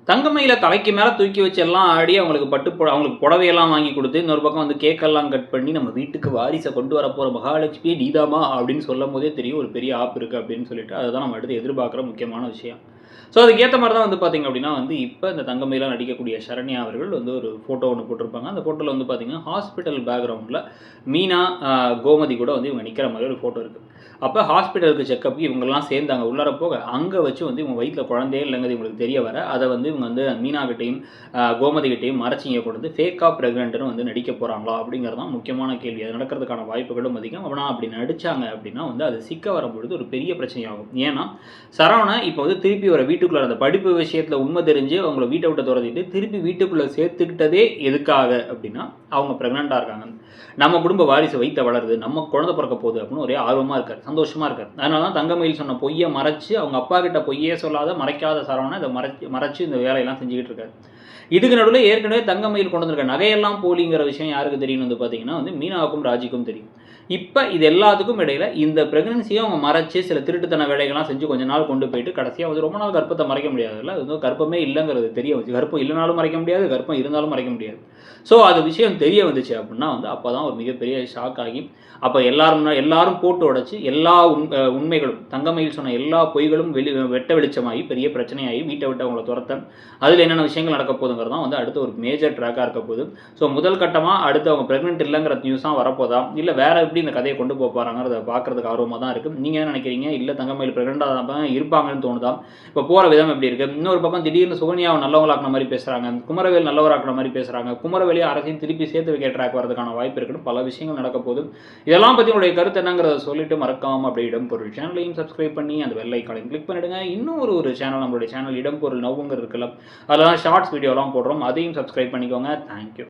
தங்கமயில தலைக்கு மேலே தூக்கி வச்சு எல்லாம் ஆடி அவங்களுக்கு அவங்களுக்கு புடவையெல்லாம் வாங்கி கொடுத்து இன்னொரு பக்கம் வந்து கேக்கெல்லாம் கட் பண்ணி நம்ம வீட்டுக்கு வாரிசை கொண்டு வர போகிற மகாலட்சுமி நீதாமா அப்படின்னு சொல்லும் போதே தெரியும் ஒரு பெரிய ஆப் இருக்குது அப்படின்னு சொல்லிட்டு அதை தான் நம்ம அடுத்து எதிர்பார்க்குற முக்கியமான விஷயம். ஸோ அதுக்கேற்ற மாதிரி தான் வந்து பார்த்திங்க அப்படின்னா வந்து இப்போ இந்த தங்கமயிலாம் நடிக்கக்கூடிய சரண்யா அவர்கள் வந்து ஒரு ஃபோட்டோ ஒன்று போட்டிருப்பாங்க. அந்த ஃபோட்டோவில் வந்து பார்த்திங்கன்னா ஹாஸ்பிட்டல் பேக்ரவுண்டில் மீனா கோமதி கூட வந்து இவங்க நிற்கிற மாதிரி ஒரு ஃபோட்டோ இருக்குது. அப்போ ஹாஸ்பிட்டலுக்கு செக்கப் இவங்கெல்லாம் சேர்ந்தாங்க உள்ளார போக அங்கே வச்சு வந்து இவங்க வயிற்றில் குழந்தையே இல்லைங்கிறது இவங்களுக்கு தெரிய வர அதை வந்து இவங்க வந்து மீனாகிட்டையும் கோமதிகிட்டையும் மறைச்சிங்க கொண்டு வந்து ஃபேக்காக ப்ரெக்னென்ட்னு வந்து நடிக்க போகிறாங்களா அப்படிங்கிறது தான் முக்கியமான கேள்வி. அது நடக்கிறதுக்கான வாய்ப்புகளும் அதிகம். அப்படின்னா அப்படி நடித்தாங்க அப்படின்னா வந்து அது சிக்க வரும்பொழுது ஒரு பெரிய பிரச்சனையாகும். ஏன்னா சரவணை இப்போ வந்து திருப்பி வர வீட்டுக்குள்ளே அந்த படிப்பு விஷயத்தில் உண்மை தெரிஞ்சு அவங்கள வீட்டை விட்டு துரத்திட்டு திருப்பி வீட்டுக்குள்ளே சேர்த்துக்கிட்டதே எதுக்காக அப்படின்னா அவங்க ப்ரெக்னெண்ட்டாக இருக்காங்க, நம்ம குடும்ப வாரிசு வைத்த வளருது, நம்ம குழந்தை பிறக்க போகுது அப்படின்னு ஒரே ஆர்வமாக இருக்கார், சந்தோஷமாக இருக்கார். அதனால தான் தங்கமயில் சொன்ன பொய்யை மறைச்சு அவங்க அப்பா கிட்ட பொய்யே சொல்லாத மறைக்காத சரவணை இதை மறைச்சு இந்த வேலையெல்லாம் செஞ்சுக்கிட்டு இருக்காரு. இதுக்கு நடுவில் ஏற்கனவே தங்கமயில் கொண்டு வந்திருக்க நகையெல்லாம் போலிங்கிற விஷயம் யாருக்கு தெரியும் வந்து பார்த்தீங்கன்னா வந்து மீனாவுக்கும் ராஜிக்கும் தெரியும். இப்போ இது எல்லாத்துக்கும் இடையில இந்த பிரெக்னன்சியை அவங்க மறைச்சு சில திருட்டுத்தன வேலைகள்லாம் செஞ்சு கொஞ்ச நாள் கொண்டு போயிட்டு கடைசியாக வந்து ரொம்ப நாள் கர்ப்பத்தை மறைக்க முடியாதுல்ல, அது வந்து கர்ப்பமே இல்லைங்கிறது தெரிய வந்துச்சு. கர்ப்பம் இல்லைனாலும் மறைக்க முடியாது, கர்ப்பம் இருந்தாலும் மறைக்க முடியாது. ஸோ அது விஷயம் தெரிய வந்துச்சு அப்படின்னா வந்து அப்போ தான் ஒரு மிகப்பெரிய ஷாக் ஆகி அப்போ எல்லாரும் போட்டு உடைச்சி எல்லா உண்மைகளும் தங்கமயில் சொன்ன எல்லா பொய்களும் வெட்ட வெளிச்சமாகி பெரிய பிரச்சனையாகி வீட்டை விட்டு அவங்கள துரத்த அதில் என்னென்ன விஷயங்கள் நடக்க போகுதுங்கிறது தான் வந்து அடுத்து ஒரு மேஜர் ட்ராக்காக இருக்க போகுது. ஸோ முதல் கட்டமாக அடுத்து அவங்க ப்ரெக்னென்ட் இல்லைங்கிற நியூஸாக வரப்போதா இல்லை வேறு எப்படி இந்த கதையை கொண்டு போகிறாங்கிறத பார்க்குறதுக்கு ஆர்வமாக தான் இருக்குது. நீங்கள் என்ன நினைக்கிறீங்க? இல்லை தங்கமயில் ப்ரெக்னெண்ட்டாக தான் இருப்பாங்கன்னு தோணுதா? இப்போ போகிற விதம் எப்படி இருக்குது? இன்னொரு பக்கம் திடீர்னு சுகன்யாவை நல்லவங்களாக்குற மாதிரி பேசுகிறாங்க, குமரவேல் நல்லவராக்குற மாதிரி பேசுகிறாங்க, குமரவேலியை அரசையும் திருப்பி சேர்த்து வைக்க ட்ராக் வரதுக்கான வாய்ப்பு இருக்குன்னு பல விஷயங்கள் நடக்க போகுது. இதெல்லாம் பற்றி உங்களுடைய கருத்து என்னங்கிறத சொல்லிட்டு மறக்காமல் அப்படியே இடம்பொருள் சேனலையும் சப்ஸ்கிரைப் பண்ணி அந்த பெல் ஐக்கானையும் கிளிக் பண்ணிவிடுங்க. இன்னும் ஒரு சேனல் நம்மளுடைய சேனல் இடம்பொருள் நவுங்க இருக்குல்ல, அதெல்லாம் ஷார்ட்ஸ் வீடியோலாம் போடுறோம், அதையும் சப்ஸ்கிரைப் பண்ணிக்கோங்க. தேங்க்யூ.